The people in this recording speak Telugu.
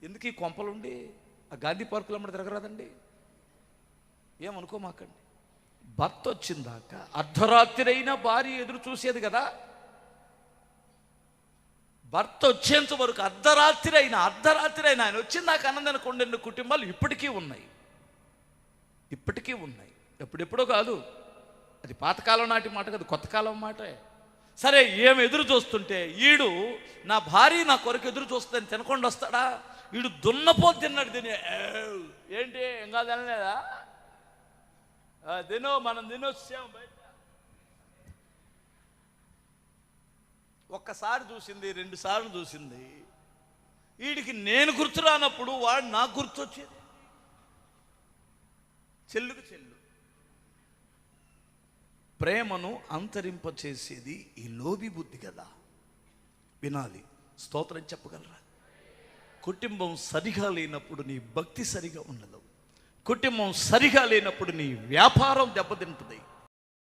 ఎందుకు ఈ కొంపలుండి ఆ గాంధీ పార్కులో అమ్మడి తిరగరాదండి? ఏమనుకోమాకండి. భర్త వచ్చిందాక అర్ధరాత్రి అయినా భార్య ఎదురు చూసేది కదా. భర్త వచ్చేంత వరకు అర్ధరాత్రి అయినా ఆయన వచ్చిందాక అన్నదనుకోండి, ఎన్ని కుటుంబాలు ఇప్పటికీ ఉన్నాయి. ఎప్పుడెప్పుడో కాదు, అది పాతకాలం నాటి మాట కాదు, కొత్త కాలం మాటే. సరే, ఏం ఎదురు చూస్తుంటే ఈడు నా భార్య నా కొరకు ఎదురు చూస్తుందని తినకుండా వస్తాడా? వీడు దున్నపోతు తిన్నాడు. తిని ఏంటి ఇంకా తినలేదా? మనం తినొచ్చాం బయట. ఒక్కసారి చూసింది, 2 సార్లు చూసింది. వీడికి నేను గుర్తు రానప్పుడు వాడు నాకు గుర్తొచ్చేది. చెల్లుకు చెల్లు. ప్రేమను అంతరింపచేసేది ఈ లోబి బుద్ధి కదా. వినాలి, స్తోత్రం చెప్పగలరా? కుటుంబం సరిగా లేనప్పుడు నీ భక్తి సరిగా ఉండదు. కుటుంబం సరిగా లేనప్పుడు నీ వ్యాపారం దెబ్బతింటుంది.